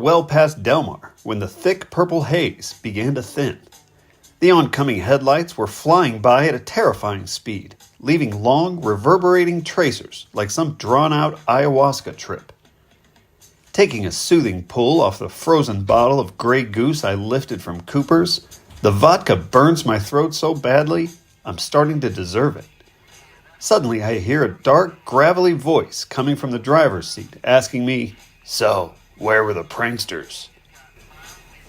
well past Delmar when the thick purple haze began to thin. The oncoming headlights were flying by at a terrifying speed, leaving long, reverberating tracers like some drawn-out ayahuasca trip. Taking a soothing pull off the frozen bottle of Grey Goose I lifted from Cooper's, the vodka burns my throat so badly, I'm starting to deserve it. Suddenly I hear a dark, gravelly voice coming from the driver's seat, asking me, "So, where were the pranksters?"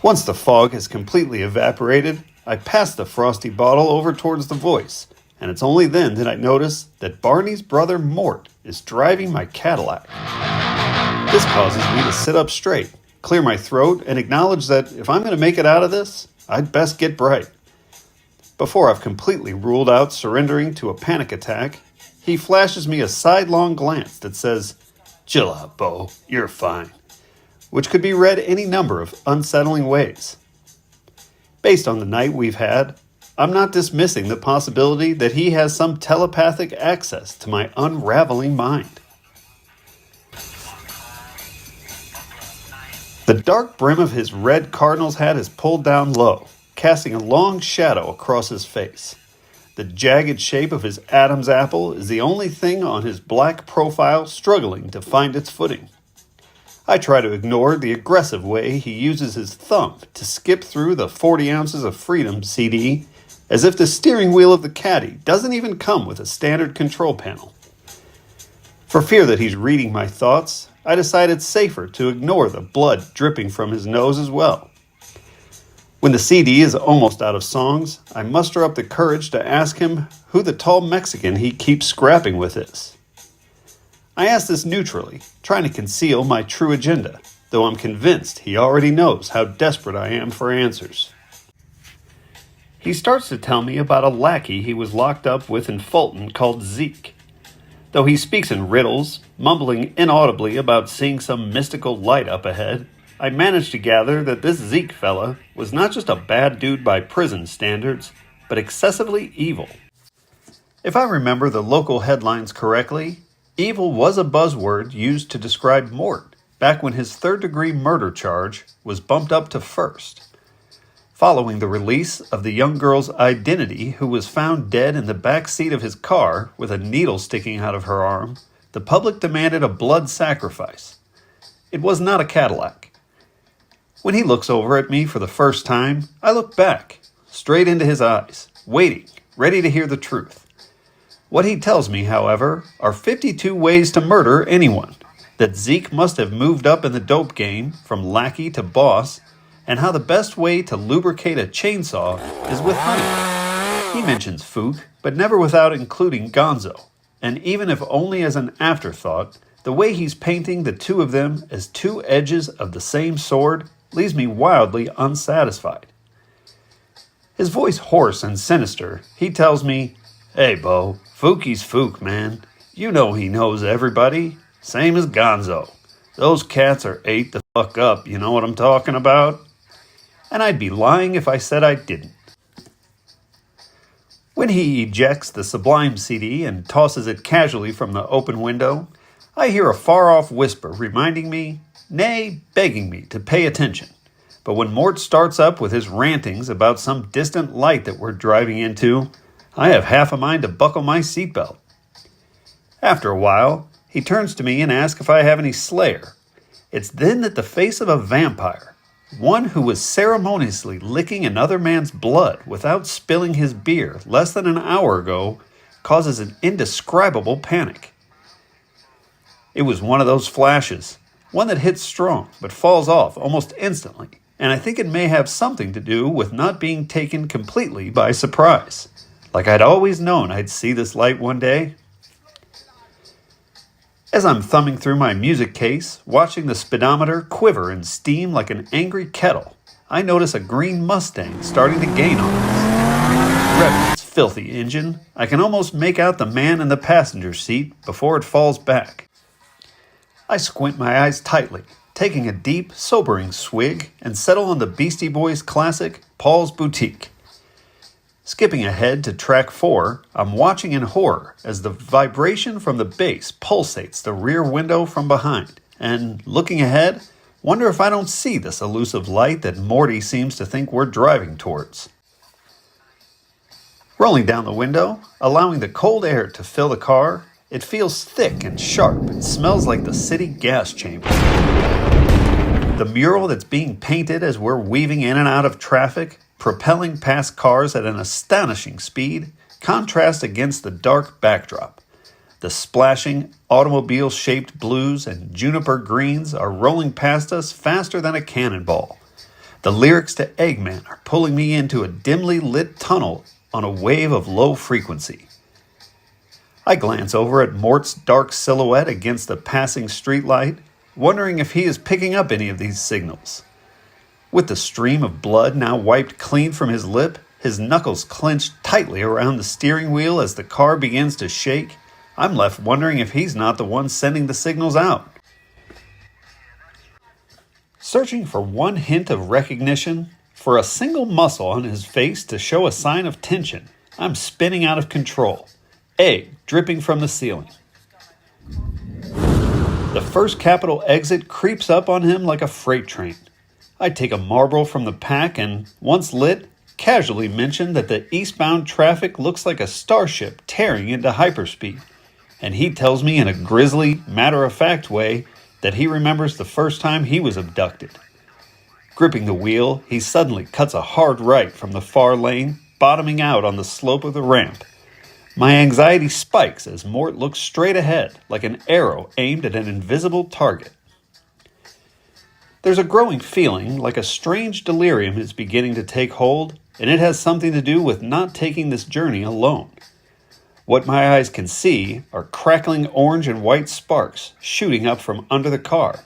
Once the fog has completely evaporated, I pass the frosty bottle over towards the voice, and it's only then that I notice that Barney's brother Mort is driving my Cadillac. This causes me to sit up straight, clear my throat, and acknowledge that if I'm going to make it out of this, I'd best get bright. Before I've completely ruled out surrendering to a panic attack, he flashes me a sidelong glance that says, "Chill out, Bo, you're fine," which could be read any number of unsettling ways. Based on the night we've had, I'm not dismissing the possibility that he has some telepathic access to my unraveling mind. The dark brim of his red Cardinals hat is pulled down low, casting a long shadow across his face. The jagged shape of his Adam's apple is the only thing on his black profile struggling to find its footing. I try to ignore the aggressive way he uses his thumb to skip through the 40 ounces of Freedom CD, as if the steering wheel of the Caddy doesn't even come with a standard control panel. For fear that he's reading my thoughts, I decide it's safer to ignore the blood dripping from his nose as well. When the CD is almost out of songs, I muster up the courage to ask him who the tall Mexican he keeps scrapping with is. I ask this neutrally, trying to conceal my true agenda, though I'm convinced he already knows how desperate I am for answers. He starts to tell me about a lackey he was locked up with in Fulton called Zeke. Though he speaks in riddles, mumbling inaudibly about seeing some mystical light up ahead, I managed to gather that this Zeke fella was not just a bad dude by prison standards, but excessively evil. If I remember the local headlines correctly, evil was a buzzword used to describe Mort back when his third-degree murder charge was bumped up to first. Following the release of the young girl's identity who was found dead in the back seat of his car with a needle sticking out of her arm, the public demanded a blood sacrifice. It was not a Cadillac. When he looks over at me for the first time, I look back, straight into his eyes, waiting, ready to hear the truth. What he tells me, however, are 52 ways to murder anyone, that Zeke must have moved up in the dope game from lackey to boss, and how the best way to lubricate a chainsaw is with honey. He mentions Fook, but never without including Gonzo, and even if only as an afterthought, the way he's painting the two of them as two edges of the same sword leaves me wildly unsatisfied. His voice hoarse and sinister, he tells me, "Hey, Bo, Fookie's Fook, man. You know he knows everybody. Same as Gonzo. Those cats are ate the fuck up, you know what I'm talking about?" And I'd be lying if I said I didn't. When he ejects the Sublime CD and tosses it casually from the open window, I hear a far-off whisper reminding me, nay, begging me to pay attention. But when Mort starts up with his rantings about some distant light that we're driving into, I have half a mind to buckle my seatbelt. After a while, he turns to me and asks if I have any Slayer. It's then that the face of a vampire, one who was ceremoniously licking another man's blood without spilling his beer less than an hour ago, causes an indescribable panic. It was one of those flashes, one that hits strong but falls off almost instantly, and I think it may have something to do with not being taken completely by surprise. Like I'd always known I'd see this light one day. As I'm thumbing through my music case, watching the speedometer quiver and steam like an angry kettle, I notice a green Mustang starting to gain on us. Revving its filthy engine, I can almost make out the man in the passenger seat before it falls back. I squint my eyes tightly, taking a deep, sobering swig, and settle on the Beastie Boys classic, Paul's Boutique. Skipping ahead to track 4, I'm watching in horror as the vibration from the bass pulsates the rear window from behind, and, looking ahead, Wonder if I don't see this elusive light that Morty seems to think we're driving towards. Rolling down the window, allowing the cold air to fill the car, it feels thick and sharp and smells like the city gas chamber. The mural that's being painted as we're weaving in and out of traffic, propelling past cars at an astonishing speed, contrasts against the dark backdrop. The splashing, automobile-shaped blues and juniper greens are rolling past us faster than a cannonball. The lyrics to Eggman are pulling me into a dimly lit tunnel on a wave of low frequency. I glance over at Mort's dark silhouette against the passing streetlight, wondering if he is picking up any of these signals. With the stream of blood now wiped clean from his lip, his knuckles clenched tightly around the steering wheel as the car begins to shake, I'm left wondering if he's not the one sending the signals out. Searching for one hint of recognition, for a single muscle on his face to show a sign of tension, I'm spinning out of control, egg dripping from the ceiling. The first capital exit creeps up on him like a freight train. I take a Marlboro from the pack and, once lit, casually mention that the eastbound traffic looks like a starship tearing into hyperspeed, and he tells me in a grisly, matter-of-fact way that he remembers the first time he was abducted. Gripping the wheel, he suddenly cuts a hard right from the far lane, bottoming out on the slope of the ramp. My anxiety spikes as Mort looks straight ahead, like an arrow aimed at an invisible target. There's a growing feeling like a strange delirium is beginning to take hold, and it has something to do with not taking this journey alone. What my eyes can see are crackling orange and white sparks shooting up from under the car.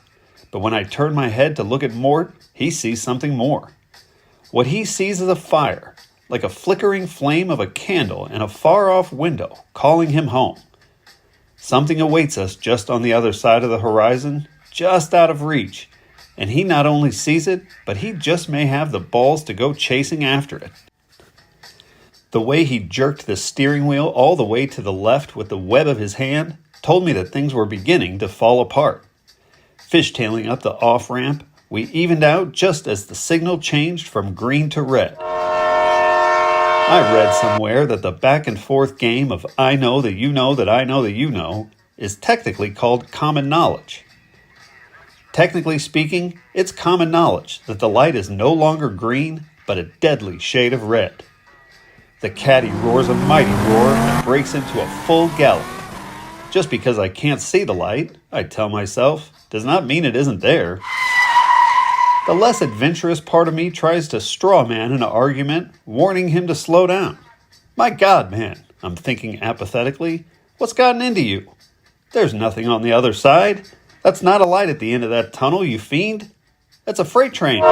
But when I turn my head to look at Mort, he sees something more. What he sees is a fire, like a flickering flame of a candle in a far-off window, calling him home. Something awaits us just on the other side of the horizon, just out of reach, and he not only sees it, but he just may have the balls to go chasing after it. The way he jerked the steering wheel all the way to the left with the web of his hand told me that things were beginning to fall apart. Fishtailing up the off-ramp, we evened out just as the signal changed from green to red. I read somewhere that the back-and-forth game of I know that you know that I know that you know is technically called common knowledge. Technically speaking, it's common knowledge that the light is no longer green, but a deadly shade of red. The CADDY roars a mighty roar and breaks into a full gallop. Just because I can't see the light, I tell myself, does not mean it isn't there. The less adventurous part of me tries to straw man an argument, warning him to slow down. My God, man, I'm thinking apathetically, what's gotten into you? There's nothing on the other side. That's not a light at the end of that tunnel, you fiend. That's a freight train.